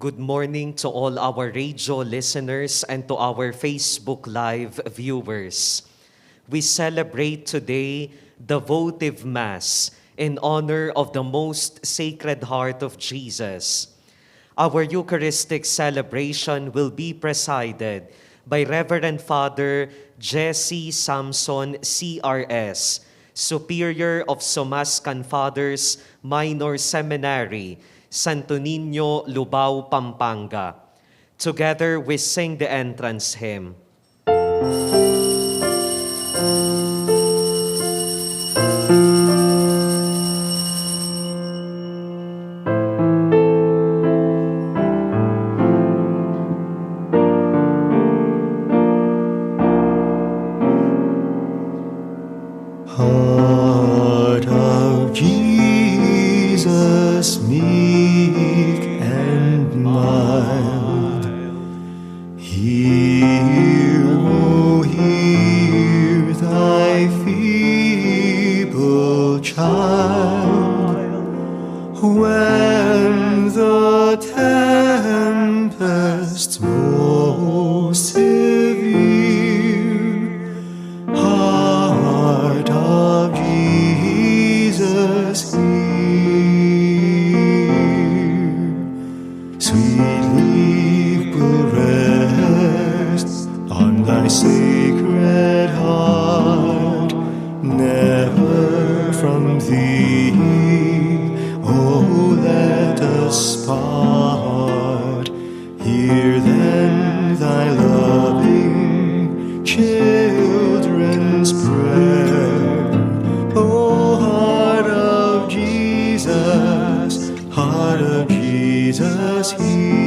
Good morning to all our radio listeners and to our Facebook Live viewers. We celebrate today the Votive Mass in honor of the most Sacred Heart of Jesus. Our Eucharistic celebration will be presided by Reverend Father Jessie Samson, CRS, Superior of Somascan Fathers Minor Seminary, Santo Nino, Lubao, Pampanga. Together we sing the entrance hymn. Heart of Jesus, meek and mild, hear, O hear thy feeble child, when the tempest most severe, heart of Jesus, hear. Sweetly will rest on thy sacred heart, never from thee, oh, let us part. Hear then thy loving children's prayer, O heart of Jesus, hear.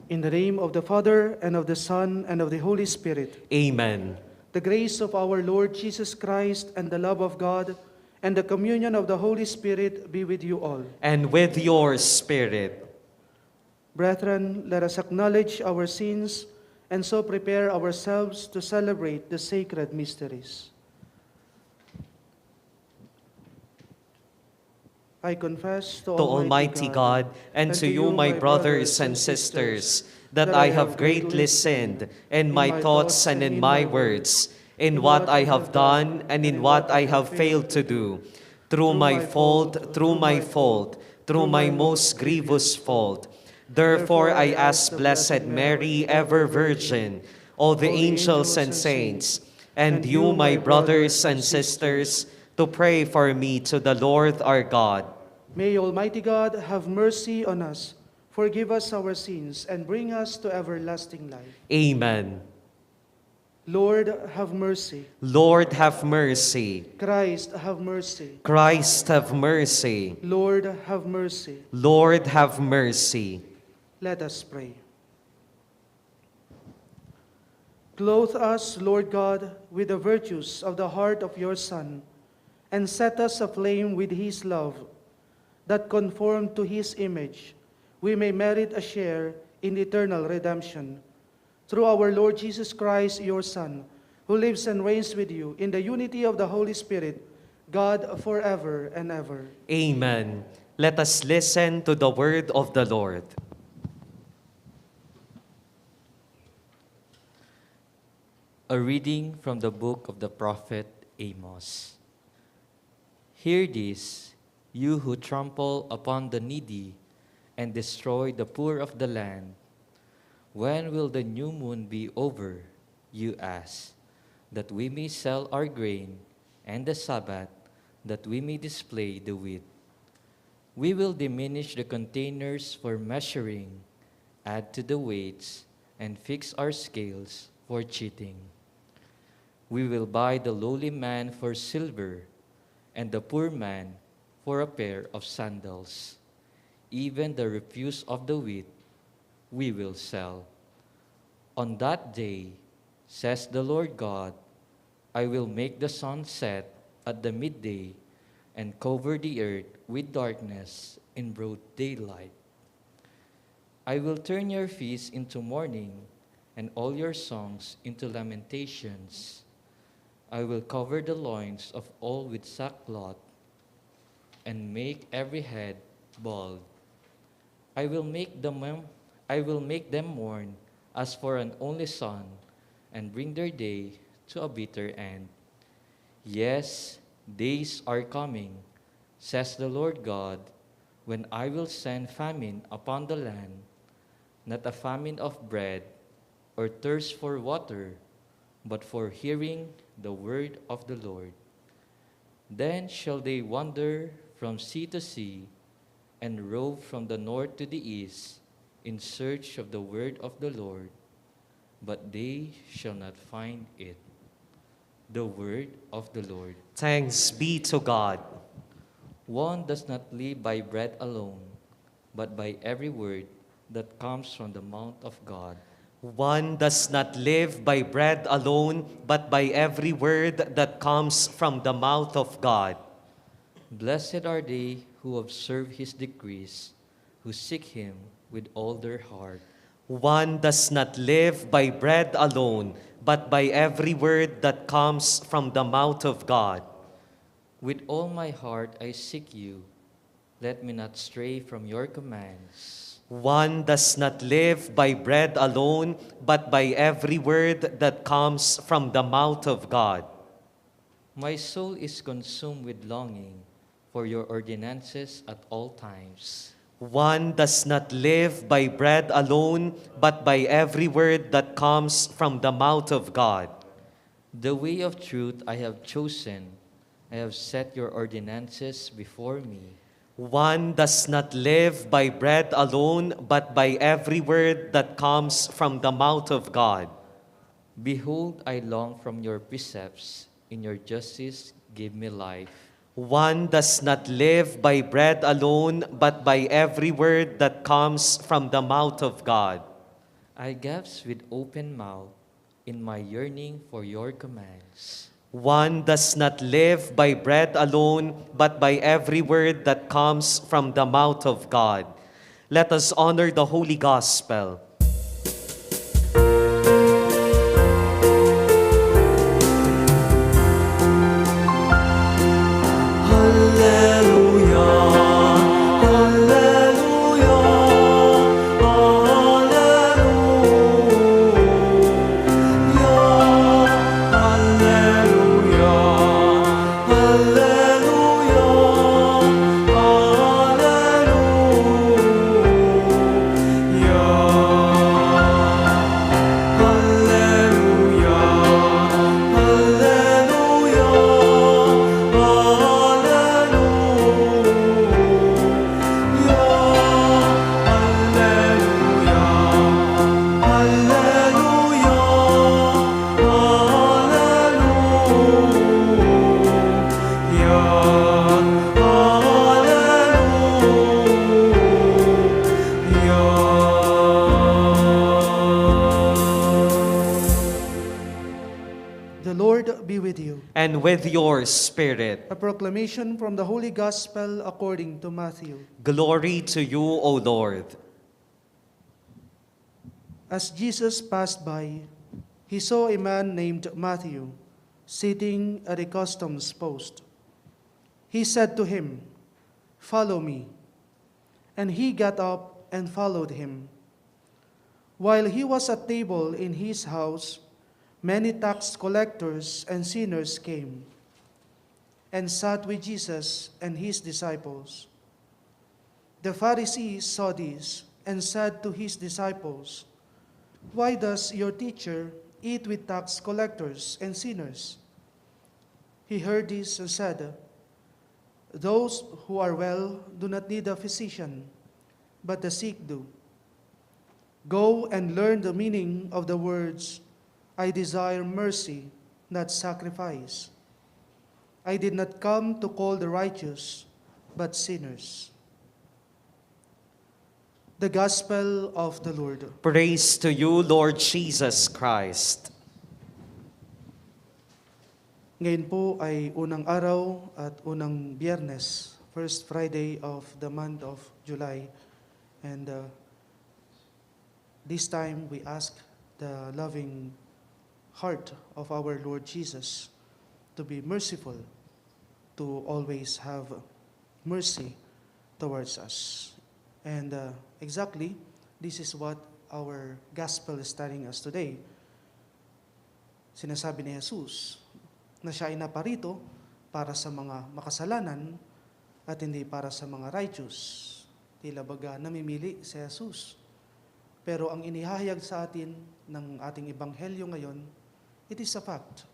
In the name of the Father, and of the Son, and of the Holy Spirit. Amen. The grace of our Lord Jesus Christ, and the love of God, and the communion of the Holy Spirit be with you all. And with your spirit. Brethren, let us acknowledge our sins, and so prepare ourselves to celebrate the sacred mysteries. I confess To Almighty God and to you, my brothers and sisters, that I have greatly sinned in my thoughts and in my words, in what I have done and in what I have failed to do, through my fault, through my most grievous fault. Therefore I ask Blessed Mary, ever Virgin, all the angels and saints, and you, my brothers and sisters, to pray for me to the Lord our God. May Almighty God have mercy on us, forgive us our sins, and bring us to everlasting life. Amen. Lord, have mercy. Lord, have mercy. Christ, have mercy. Christ, have mercy. Lord, have mercy. Lord, have mercy. Let us pray. Clothe us, Lord God, with the virtues of the heart of your Son, and set us aflame with his love, that conformed to his image, we may merit a share in eternal redemption. Through our Lord Jesus Christ, your Son, who lives and reigns with you in the unity of the Holy Spirit, God forever and ever. Amen. Let us listen to the word of the Lord. A reading from the book of the prophet Amos. Hear this, you who trample upon the needy and destroy the poor of the land. When will the new moon be over, you ask, that we may sell our grain, and the Sabbath, that we may display the wheat? We will diminish the containers for measuring, add to the weights, and fix our scales for cheating. We will buy the lowly man for silver, and the poor man for a pair of sandals. Even the refuse of the wheat we will sell. On that day, says the Lord God, I will make the sun set at the midday and cover the earth with darkness in broad daylight. I will turn your feasts into mourning and all your songs into lamentations. I will cover the loins of all with sackcloth and make every head bald. I will make them mourn as for an only son, and bring their day to a bitter end. Yes, days are coming, says the Lord God, when I will send famine upon the land, not a famine of bread or thirst for water, but for hearing the word of the Lord. Then shall they wander from sea to sea, and rove from the north to the east, in search of the word of the Lord, but they shall not find it. The word of the Lord. Thanks be to God. One does not live by bread alone, but by every word that comes from the mouth of God. One does not live by bread alone, but by every word that comes from the mouth of God. Blessed are they who observe his decrees, who seek him with all their heart. One does not live by bread alone, but by every word that comes from the mouth of God. With all my heart I seek you. Let me not stray from your commands. One does not live by bread alone, but by every word that comes from the mouth of God. My soul is consumed with longing for your ordinances at all times. One does not live by bread alone, but by every word that comes from the mouth of God. The way of truth I have chosen. I have set your ordinances before me. One does not live by bread alone, but by every word that comes from the mouth of God. Behold, I long from your precepts. In your justice give me life. One does not live by bread alone, but by every word that comes from the mouth of God. I gasp with open mouth in my yearning for your commands. One does not live by bread alone, but by every word that comes from the mouth of God. Let us honor the Holy Gospel. The Lord be with you. And with your spirit. A proclamation from the Holy Gospel according to Matthew. Glory to you, O Lord. As Jesus passed by, he saw a man named Matthew sitting at a customs post. He said to him, "Follow me." And he got up and followed him. While he was at table in his house, many tax collectors and sinners came and sat with Jesus and his disciples. The Pharisees saw this and said to his disciples, "Why does your teacher eat with tax collectors and sinners?" He heard this and said, "Those who are well do not need a physician, but the sick do. Go and learn the meaning of the words, 'I desire mercy, not sacrifice.' I did not come to call the righteous, but sinners." The Gospel of the Lord. Praise to you, Lord Jesus Christ. Ngayon po ay unang araw at unang Biyernes, first Friday of the month of July. And this time we ask the loving heart of our Lord Jesus to be merciful, to always have mercy towards us. And exactly, this is what our gospel is telling us today. Sinasabi ni Jesus na siya ay naparito para sa mga makasalanan at hindi para sa mga righteous. Tila baga namimili si Jesus. Pero ang inihahayag sa atin ng ating ebanghelyo ngayon, it is a fact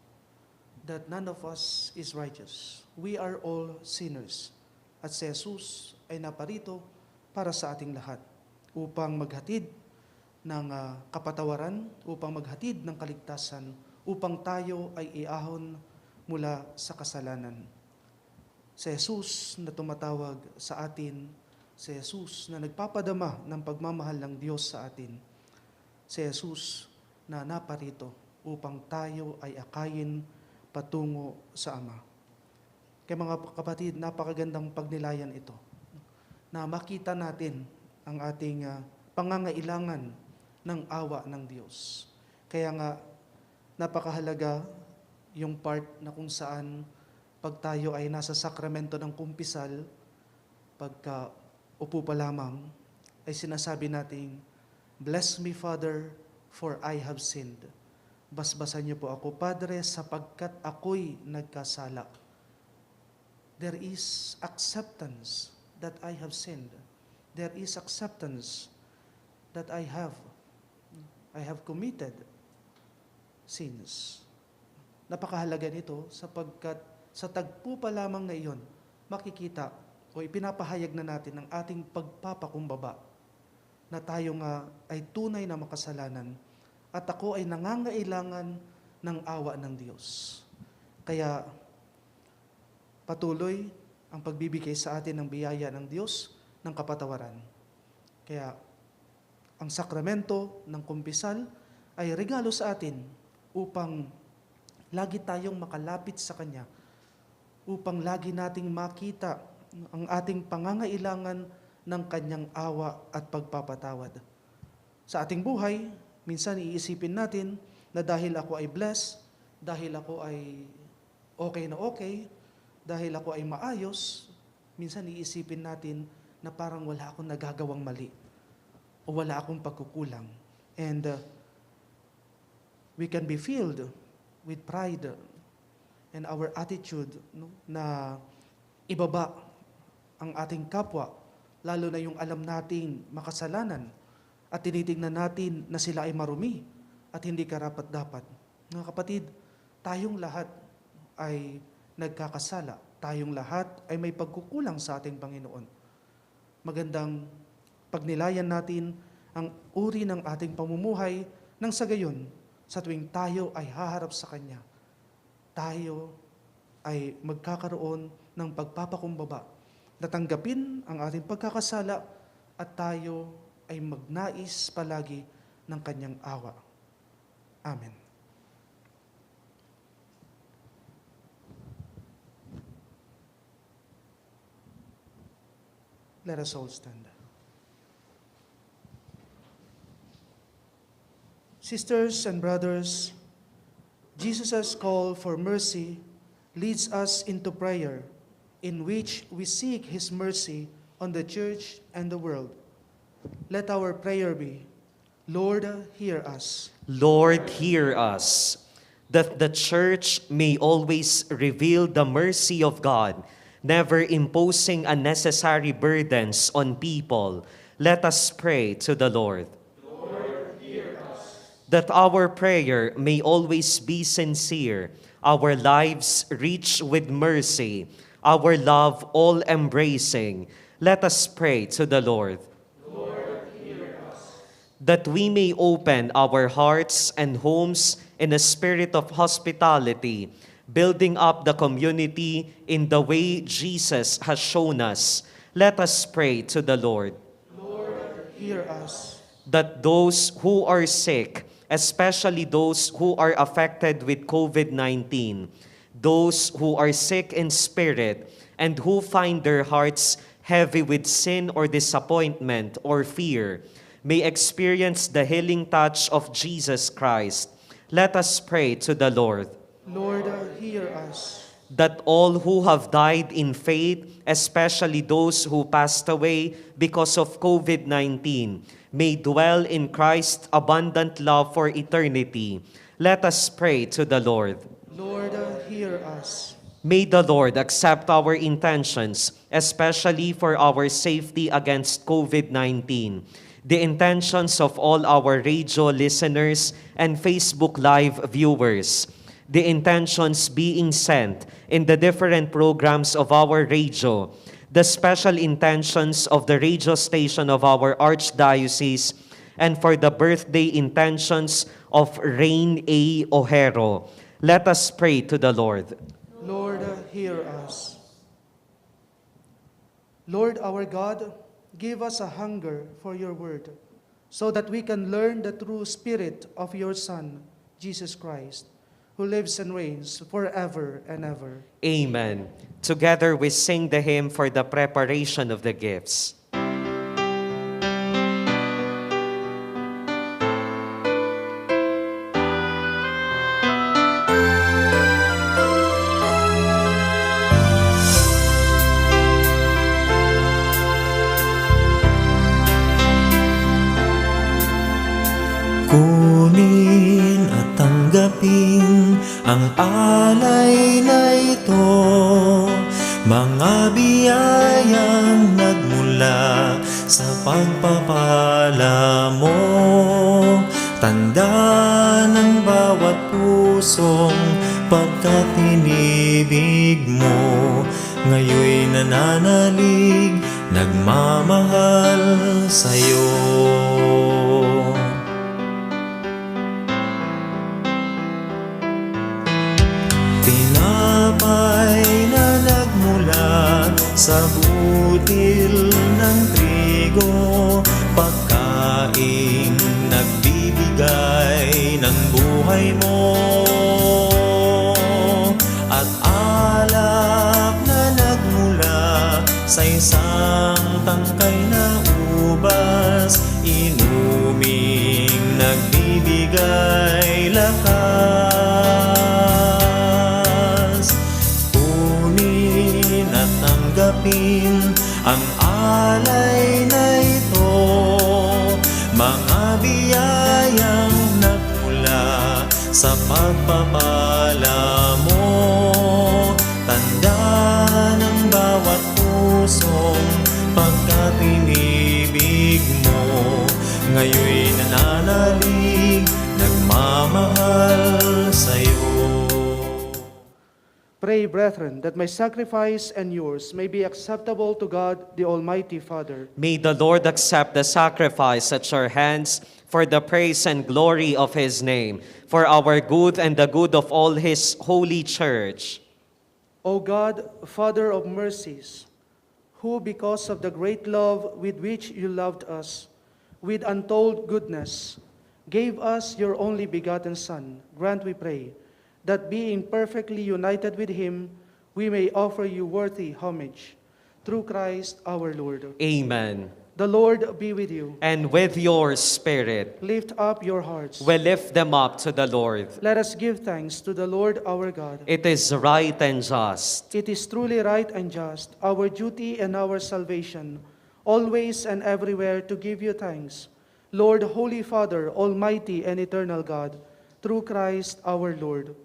that none of us is righteous. We are all sinners. At si Jesus ay naparito para sa ating lahat upang maghatid ng kapatawaran, upang maghatid ng kaligtasan, upang tayo ay iahon mula sa kasalanan. Si Jesus na tumatawag sa atin, si Jesus na nagpapadama ng pagmamahal ng Diyos sa atin, si Jesus na naparito upang tayo ay akayin patungo sa Ama. Kaya mga kapatid, napakagandang pagnilayan ito na makita natin ang ating pangangailangan ng awa ng Diyos. Kaya nga, napakahalaga yung part na kung saan pag tayo ay nasa sakramento ng kumpisal, pagka upo pa lamang, ay sinasabi nating, "Bless me, Father, for I have sinned." Basbasan niyo po ako, Padre, sapagkat ako'y nagkasala. There is acceptance that I have sinned. There is acceptance that I have committed sins. Napakahalaga nito sapagkat sa tagpo pa lamang na iyon, makikita o ipinapahayag na natin ang ating pagpapakumbaba na tayo nga ay tunay na makasalanan at ako ay nangangailangan ng awa ng Diyos. Kaya patuloy ang pagbibigay sa atin ng biyaya ng Diyos ng kapatawaran. Kaya ang sakramento ng kumpisal ay regalo sa atin upang lagi tayong makalapit sa Kanya, upang lagi nating makita ang ating pangangailangan ng Kanyang awa at pagpapatawad. Sa ating buhay, minsan iisipin natin na dahil ako ay blessed, dahil ako ay okay na okay, dahil ako ay maayos, minsan iisipin natin na parang wala akong nagagawang mali o wala akong pagkukulang. And we can be filled with pride and our attitude, no, na ibaba ang ating kapwa, lalo na yung alam nating makasalanan at tinitingnan natin na sila ay marumi at hindi karapat-dapat. Mga kapatid, tayong lahat ay nagkakasala. Tayong lahat ay may pagkukulang sa ating Panginoon. Magandang pagnilayan natin ang uri ng ating pamumuhay nang sa gayon, sa tuwing tayo ay haharap sa Kanya, tayo ay magkakaroon ng pagpapakumbaba, natanggapin ang ating pagkakasala at tayo ay magnais palagi ng Kanyang awa. Amen. Let us all stand. Sisters and brothers, Jesus' call for mercy leads us into prayer, in which we seek His mercy on the church and the world. Let our prayer be, Lord, hear us. Lord, hear us, that the church may always reveal the mercy of God, never imposing unnecessary burdens on people. Let us pray to the Lord. Lord, hear us. That our prayer may always be sincere, our lives rich with mercy, our love all-embracing. Let us pray to the Lord. Lord, hear us. That we may open our hearts and homes in a spirit of hospitality, building up the community in the way Jesus has shown us. Let us pray to the Lord. Lord, hear us. That those who are sick, especially those who are affected with COVID-19, those who are sick in spirit, and who find their hearts heavy with sin or disappointment or fear, may experience the healing touch of Jesus Christ. Let us pray to the Lord. Lord, hear us. that all who have died in faith, especially those who passed away because of COVID-19, may dwell in Christ's abundant love for eternity. Let us pray to the Lord. Lord, hear us. May the Lord accept our intentions, especially for our safety against COVID-19, the intentions of all our radio listeners and Facebook Live viewers, the intentions being sent in the different programs of our radio, the special intentions of the radio station of our Archdiocese, and for the birthday intentions of Rain A. Ojero. Let us pray to the Lord. Lord, hear us. Lord our God, give us a hunger for your word, so that we can learn the true spirit of your Son, Jesus Christ, who lives and reigns forever and ever. Amen. Together we sing the hymn for the preparation of the gifts. Kunin at tanggapin ang alay na ito, mga biyayang nagmula sa pagpapala mo. Tanda ng bawat pusong pagkat inibig mo, ngayoy nananalig, nagmamahal sa'yo. Tinapay na nagmula sa butil ng trigo, pagkaing nagbibigay ng buhay mo, at alak na nagmula sa isang tangkay na ubas, inuming nagbibigay lakas. Ang alay na ito, mga biyayang nagmula sa pagpapala mo. Tanda ng bawat pusong pagkat inibig mo, ngayoy nananalig, nagmamahal sa'yo. Pray, brethren, that my sacrifice and yours may be acceptable to God, the Almighty Father. May the Lord accept the sacrifice at your hands for the praise and glory of his name, for our good and the good of all his holy church. O God, Father of mercies, who because of the great love with which you loved us, with untold goodness, gave us your only begotten Son, grant, we pray, that being perfectly united with him, we may offer you worthy homage. Through Christ our Lord. Amen. The Lord be with you. And with your spirit, Lift up your hearts. we lift them up to the Lord. Let us give thanks to the Lord our God. It is right and just. It is truly right and just, our duty and our salvation, always and everywhere to give you thanks, Lord, Holy Father, Almighty and eternal God, through Christ our Lord.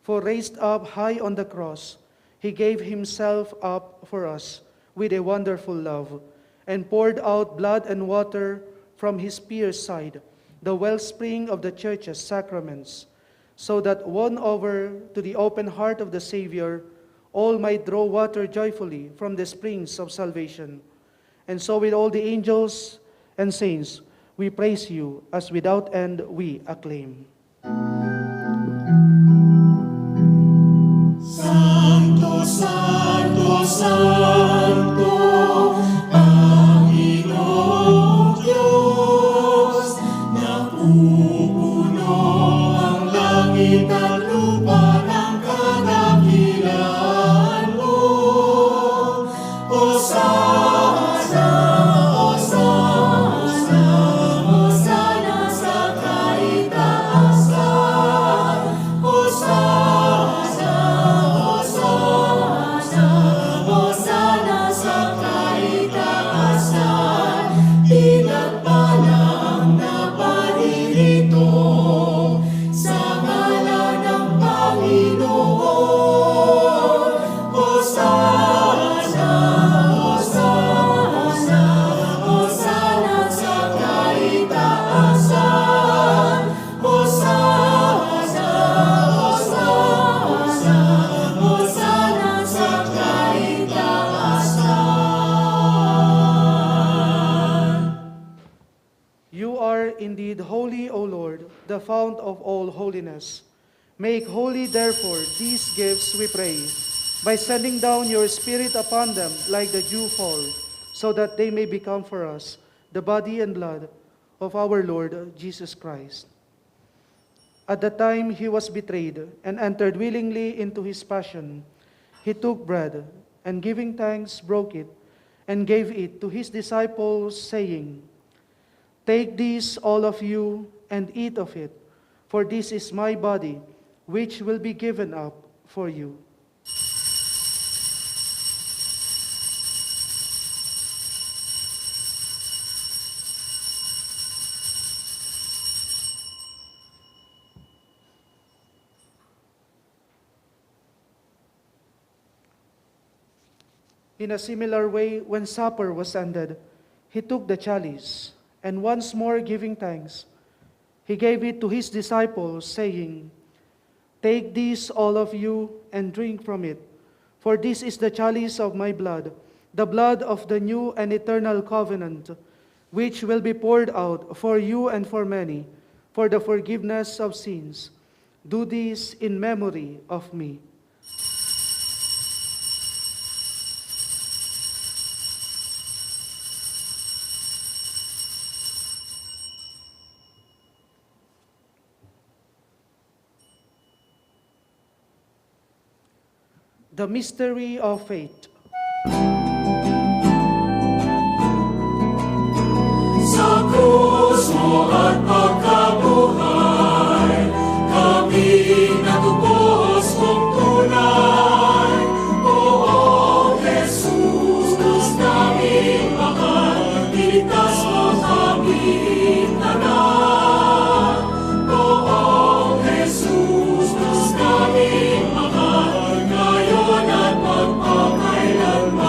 For raised up high on the cross, he gave himself up for us with a wonderful love, and poured out blood and water from his pierced side, the wellspring of the church's sacraments, so that won over to the open heart of the Savior, all might draw water joyfully from the springs of salvation. And so with all the angels and saints, we praise you, as without end we acclaim. Santo, Santo, Santo, Panginoong Diyos, napupuno ang langit at lupa ng kadakilaan mo. Hosana, Hosana, Hosana sa kaitaasan. Hosana, Hosana. indeed holy, O Lord, the fount of all holiness. Make holy, therefore, these gifts, we pray, by sending down your Spirit upon them like the dew fall, so that they may become for us the body and blood of our Lord Jesus Christ. At the time he was betrayed and entered willingly into his passion, he took bread, and giving thanks, broke it, and gave it to his disciples, saying, "Take this, all of you, and eat of it, for this is my body, which will be given up for you." In a similar way, when supper was ended, he took the chalice, and once more giving thanks, he gave it to his disciples, saying, "Take this, all of you, and drink from it, for this is the chalice of my blood, the blood of the new and eternal covenant, which will be poured out for you and for many, for the forgiveness of sins. Do this in memory of me." The mystery of faith. Sa krus mo at pagkabuhay, kami natubos mong tunay. Oo, Jesus, Diyos naming mahal, iligtas mo kaming tanan. Oo, Jesus, Diyos naming mahal, ngayon at magpakailanman.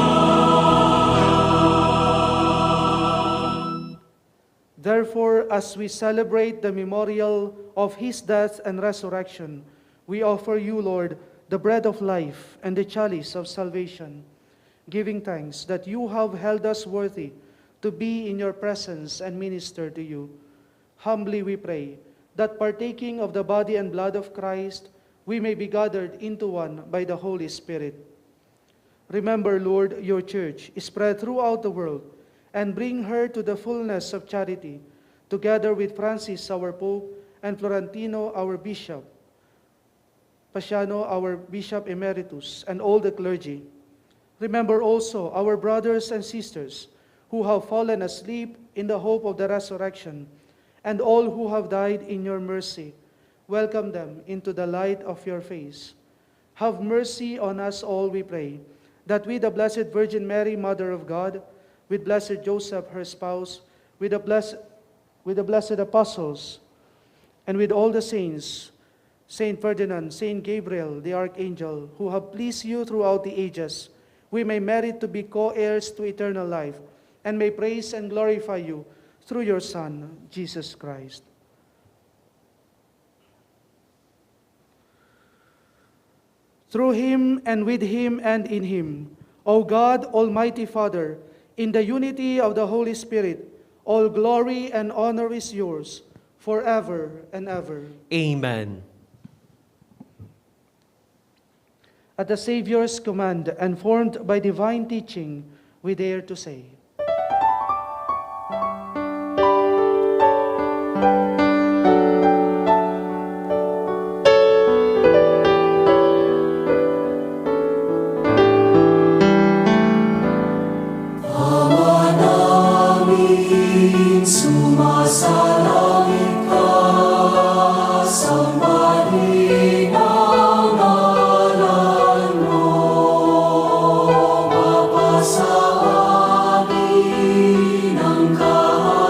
Therefore, as we celebrate the memorial of his death and resurrection, we offer you, Lord, the bread of life and the chalice of salvation, giving thanks that you have held us worthy to be in your presence and minister to you. Humbly we pray that partaking of the body and blood of Christ, we may be gathered into one by the Holy Spirit. Remember, Lord, your church is spread throughout the world, and bring her to the fullness of charity, together with Francis, our Pope, and Florentino, our Bishop, Pasiano, our Bishop Emeritus, and all the clergy. Remember also our brothers and sisters who have fallen asleep in the hope of the resurrection, and all who have died in your mercy. Welcome them into the light of your face. Have mercy on us all, we pray, that with the Blessed Virgin Mary, Mother of God, with Blessed Joseph, her spouse, with the blessed apostles, and with all the saints, Saint Ferdinand, Saint Gabriel, the Archangel, who have pleased you throughout the ages, we may merit to be co-heirs to eternal life, and may praise and glorify you through your Son, Jesus Christ. Through him, and with him, and in him, O God, Almighty Father, in the unity of the Holy Spirit, all glory and honor is yours, forever and ever. Amen. At the Savior's command, and formed by divine teaching, we dare to say, Sumasalangit ka, sambahin ang ngalan mo, mapasa amin ang kaharian.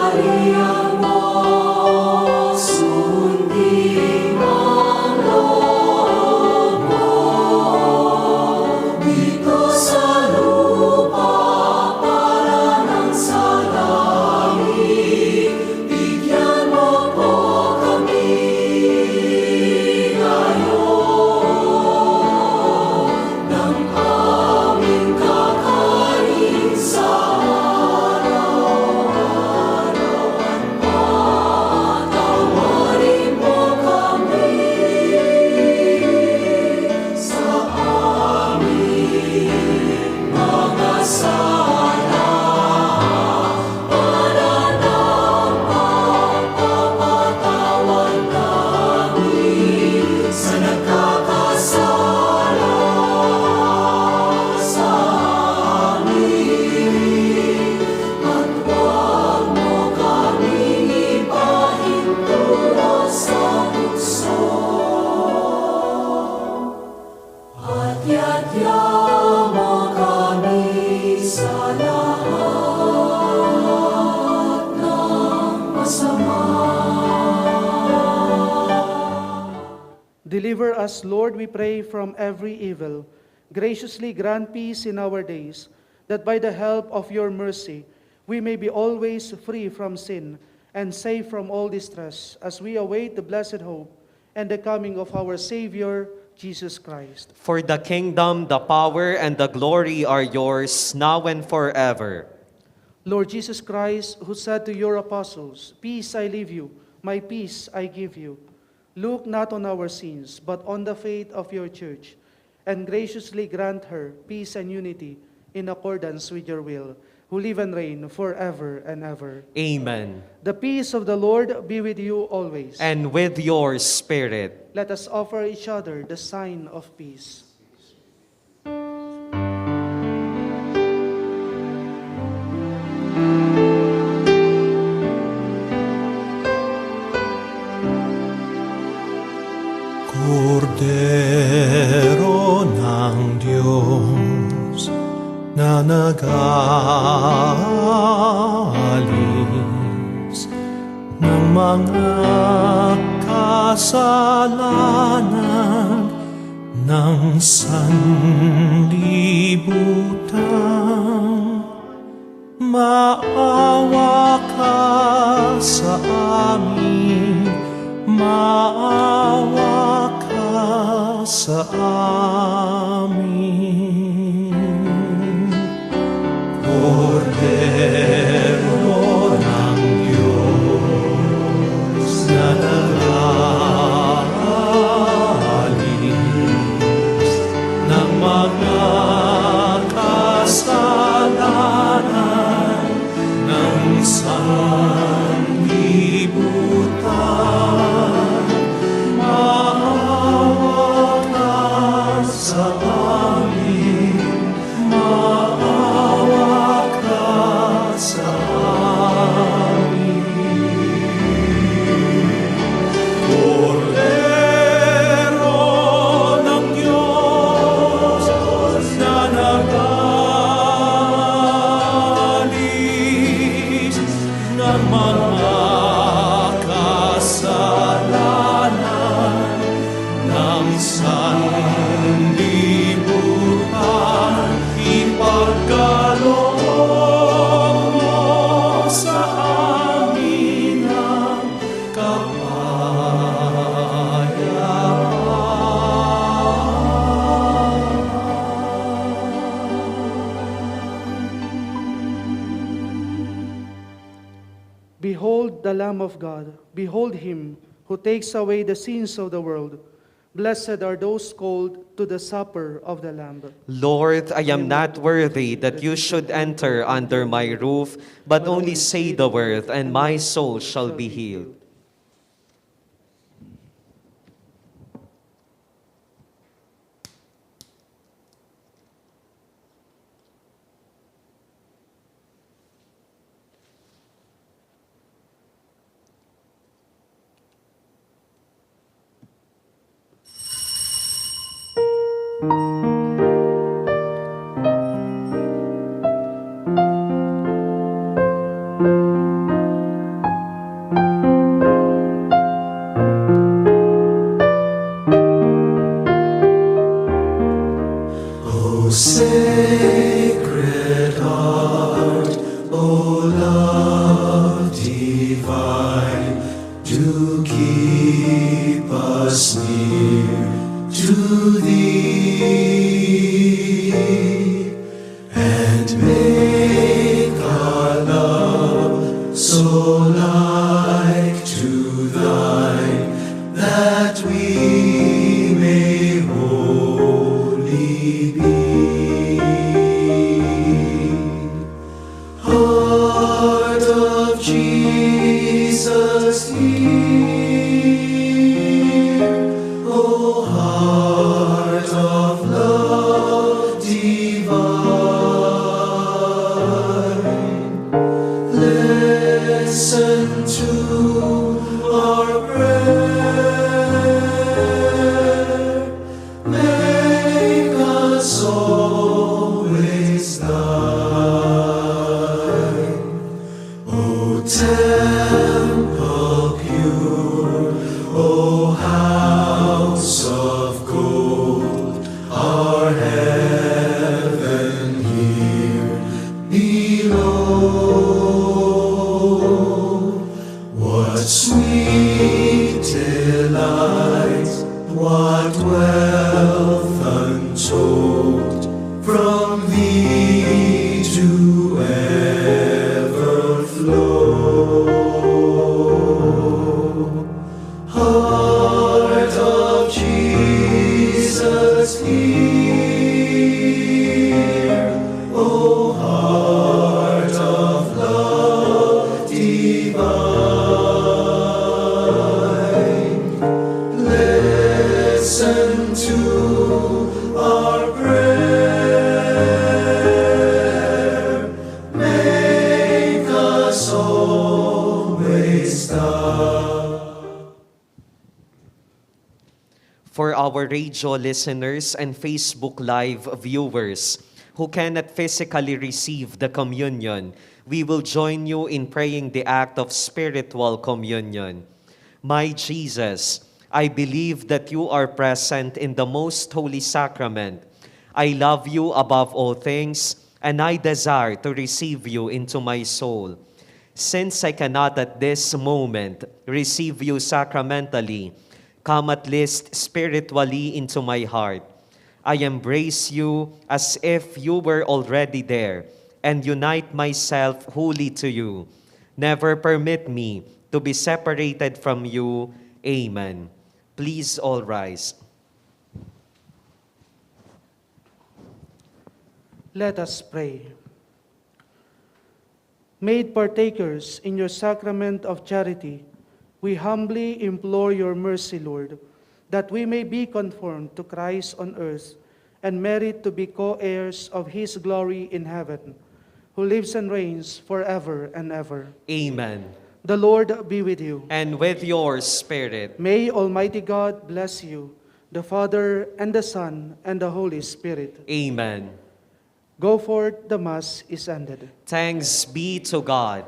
Deliver us, Lord, we pray, from every evil. Graciously grant peace in our days, that by the help of your mercy we may be always free from sin and safe from all distress, as we await the blessed hope and the coming of our Savior, Jesus Christ. For the kingdom, the power, and the glory are yours, now and forever. Lord Jesus Christ, who said to your apostles, "Peace I leave you, my peace I give you," look not on our sins, but on the faith of your church, and graciously grant her peace and unity in accordance with your will, who live and reign forever and ever. Amen. The peace of the Lord be with you always. And with your spirit. Let us offer each other the sign of peace. Kordero ng Diyos na nag-aalis ng mga kasalanan ng sanlibutan, maawa ka sa amin, maawa ka sa amin. Kordero ng Diyos na nag-aalis ng mga kasalanan ng sanlibutan, maawa ka sa amin, maawa ka sa amin. Kordero ng Diyos na nag-aalis ng mga kasalanan ng sanlibutan, ipagkaloob mo sa amin ang Behold the Lamb of God. Behold him who takes away the sins of the world. Blessed are those called to the supper of the Lamb. Lord, I am not worthy that you should enter under my roof, but only say the word, and my soul shall be healed. O Sacred Heart, O love divine, do keep us near to Thee, and make our love so like to Thine, that we may wholly be. Heart of Jesus dear, O heart of love divine, listen to our prayer, make us always Thine. O temple pure, O house of divine, listen to our prayer. Make us always stop. For our radio listeners and Facebook Live viewers who cannot physically receive the communion, we will join you in praying the act of spiritual communion. My Jesus, I believe that you are present in the most holy sacrament. I love you above all things, and I desire to receive you into my soul. Since I cannot at this moment receive you sacramentally, come at least spiritually into my heart. I embrace you as if you were already there and unite myself wholly to you. Never permit me to be separated from you. Amen. Please all rise. Let us pray. Made partakers in your sacrament of charity, we humbly implore your mercy, Lord, that we may be conformed to Christ on earth and merit to be co-heirs of his glory in heaven, who lives and reigns forever and ever. Amen. The Lord be with you. And with your spirit. May Almighty God bless you, the Father, and the Son, and the Holy Spirit. Amen. Go forth, the Mass is ended. Thanks be to God.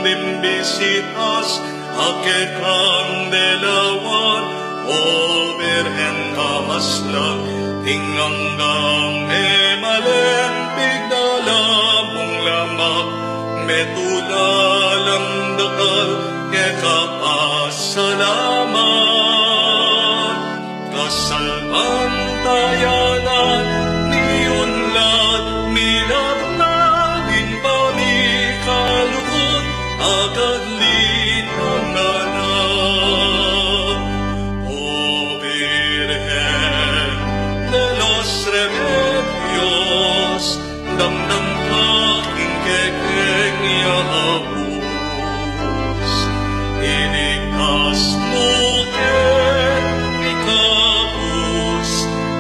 Bimbisitas, akit kang delawan, overhen kamaslan, tinganggang emalen, bigdalamong lamak, metulalang dakal, kekapasalamat, kasalpantayanan, niyunlad, milagladin pamikalukot, agad linanganak. O Virgen de los Remedios, damdam ka ingkekengya abus, iligtas mo ken ikabus,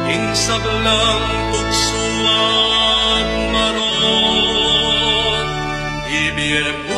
insaglang tukso at maron, ibiyem